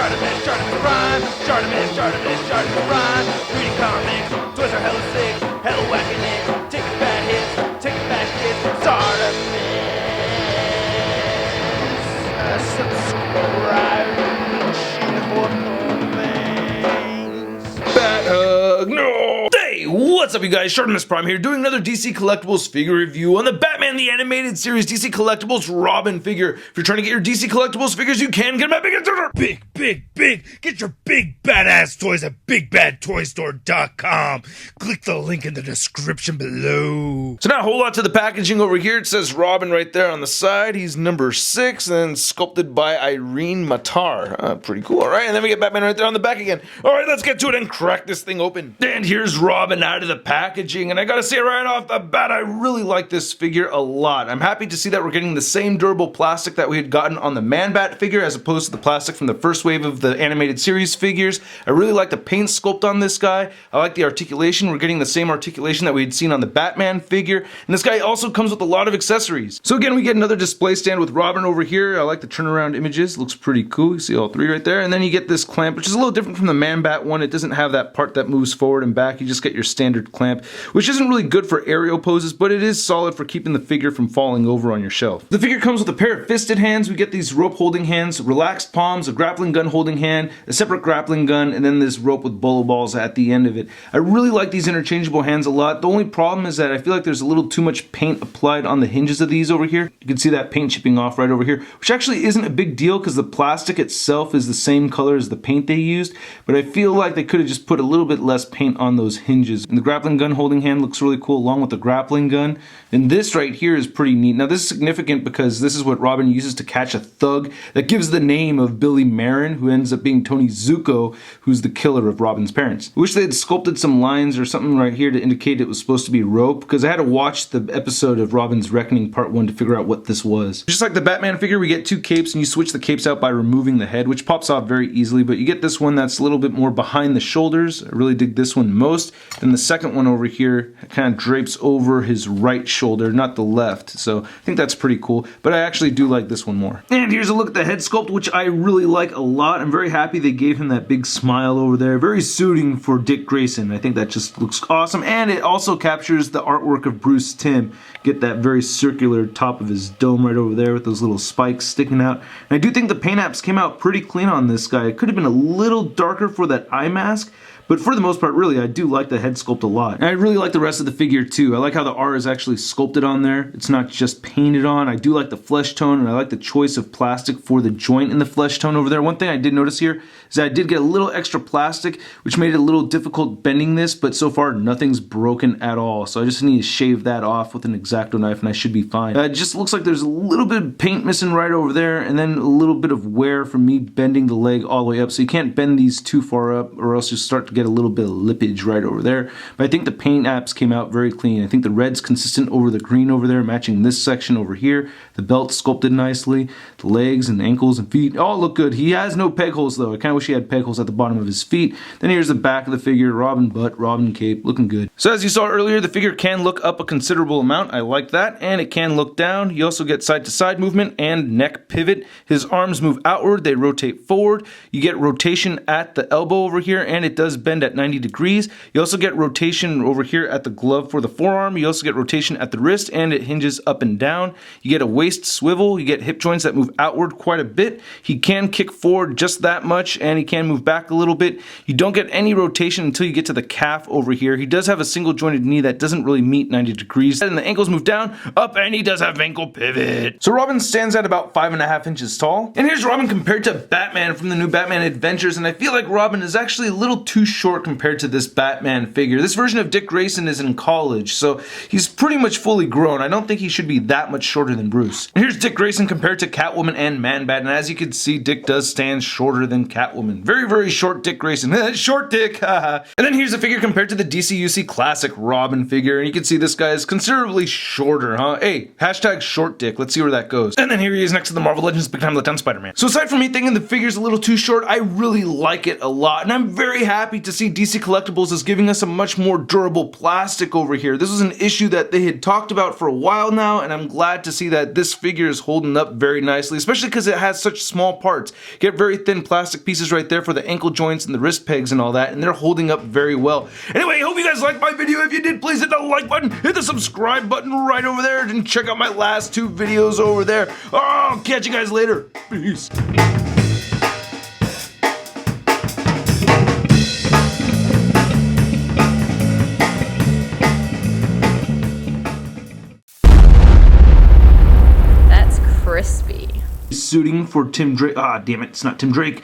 ShartimusPrime, ShartimusPrime. Reading comics, toys are hella sick, hella whacking it, taking bad hits, taking back hits. Subscribe. Bat hug, no! Hey, what's up you guys? ShartimusPrime here doing another DC Collectibles figure review on the Batman the Animated Series DC Collectibles Robin figure. If you're trying to get your DC Collectibles figures, you can get them at Big. Get your big badass toys at BigBadToyStore.com. Click the link in the description below. So not a whole lot to the packaging over here. It says Robin right there on the side. He's number 6 and sculpted by Irene Matar. Pretty cool, alright? And then we get Batman right there on the back again. Alright, let's get to it and crack this thing open. And here's Robin out of the packaging. And I gotta say right off the bat, I really like this figure a lot. I'm happy to see that we're getting the same durable plastic that we had gotten on the Man-Bat figure as opposed to the plastic from the first wave of the animated series figures. I really like the paint sculpt on this guy. I like the articulation. We're getting the same articulation that we had seen on the Batman figure. And this guy also comes with a lot of accessories. So again, we get another display stand with Robin over here. I like the turnaround images. Looks pretty cool. You see all three right there. And then you get this clamp, which is a little different from the Man-Bat one. It doesn't have that part that moves forward and back. You just get your standard clamp, which isn't really good for aerial poses, but it is solid for keeping the figure from falling over on your shelf. The figure comes with a pair of fisted hands. We get these rope holding hands, relaxed palms, a grappling gun holding hand, a separate grappling gun, and then this rope with bolo balls at the end of it. I really like these interchangeable hands a lot. The only problem is that I feel like there's a little too much paint applied on the hinges of these over here. You can see that paint chipping off right over here, which actually isn't a big deal because the plastic itself is the same color as the paint they used, but I feel like they could have just put a little bit less paint on those hinges. And the grappling gun holding hand looks really cool along with the grappling gun. And this right here is pretty neat. Now this is significant because this is what Robin uses to catch a thug that gives the name of Billy Marin, who ends up being Tony Zuko, who's the killer of Robin's parents. I wish they had sculpted some lines or something right here to indicate it was supposed to be rope, because I had to watch the episode of Robin's Reckoning Part 1 to figure out what this was. Just like the Batman figure, we get two capes and you switch the capes out by removing the head, which pops off very easily, but you get this one that's a little bit more behind the shoulders. I really dig this one most. And the second one over here kind of drapes over his right shoulder, not the left. So I think that's pretty cool, but I actually do like this one more. And here's a look at the head sculpt, which I really like a lot. I'm very happy they gave him that big smile over there. Very suiting for Dick Grayson. I think that just looks awesome. And it also captures the artwork of Bruce Timm. Get that very circular top of his dome right over there with those little spikes sticking out. And I do think the paint apps came out pretty clean on this guy. It could have been a little darker for that eye mask, but for the most part, really, I do like the head sculpt a lot. And I really like the rest of the figure too. I like how the R is actually sculpted on there. It's not just painted on. I do like the flesh tone, and I like the choice of plastic for the joint in the flesh tone over there. One thing I did notice here is that I did get a little extra plastic, which made it a little difficult bending this, but so far nothing's broken at all. So I just need to shave that off with an X-Acto knife and I should be fine. It just looks like there's a little bit of paint missing right over there, and then a little bit of wear from me bending the leg all the way up. So you can't bend these too far up or else you start to get a little bit of lippage right over there. But I think the paint apps came out very clean. I think the red's consistent over the green over there, matching this section over here. The belt sculpted nicely. The legs and ankles and feet all look good. He has no peg holes though. I kind of wish he had peg holes at the bottom of his feet. Then here's the back of the figure. Robin butt, Robin cape, looking good. So as you saw earlier, the figure can look up a considerable amount. I like that. And it can look down. You also get side to side movement and neck pivot. His arms move outward. They rotate forward. You get rotation at the elbow over here, and it does bend at 90 degrees. You also get rotation over here at the glove for the forearm. You also get rotation at the wrist, and it hinges up and down. You get a waist swivel. You get hip joints that move outward quite a bit. He can kick forward just that much, and he can move back a little bit. You don't get any rotation until you get to the calf over here. He does have a single jointed knee that doesn't really meet 90 degrees. And the ankles move down, up, and he does have ankle pivot. So Robin stands at about 5.5 inches tall. And here's Robin compared to Batman from the new Batman Adventures, and I feel like Robin is actually a little too short compared to this Batman figure. This version of Dick Grayson is in college, so he's pretty much fully grown. I don't think he should be that much shorter than Bruce. And here's Dick Grayson compared to Catwoman and Man-Bat, and as you can see, Dick does stand shorter than Catwoman. Very, very short Dick Grayson. Short Dick, haha. And then here's a figure compared to the DCUC classic Robin figure, and you can see this guy is considerably shorter, huh? Hey, hashtag short Dick. Let's see where that goes. And then here he is next to the Marvel Legends Big Time Letdown Spider-Man. So aside from me thinking the figure's a little too short, I really like it a lot, and I'm very happy to to see DC Collectibles is giving us a much more durable plastic over here. This was an issue that they had talked about for a while now, and I'm glad to see that this figure is holding up very nicely, especially because it has such small parts. You get very thin plastic pieces right there for the ankle joints and the wrist pegs and all that, and they're holding up very well. Anyway, hope you guys liked my video. If you did, please hit the like button, hit the subscribe button right over there, and check out my last 2 videos over there. I'll catch you guys later. Peace. That's crispy. Suiting for Tim Drake. Ah, damn it, it's not Tim Drake.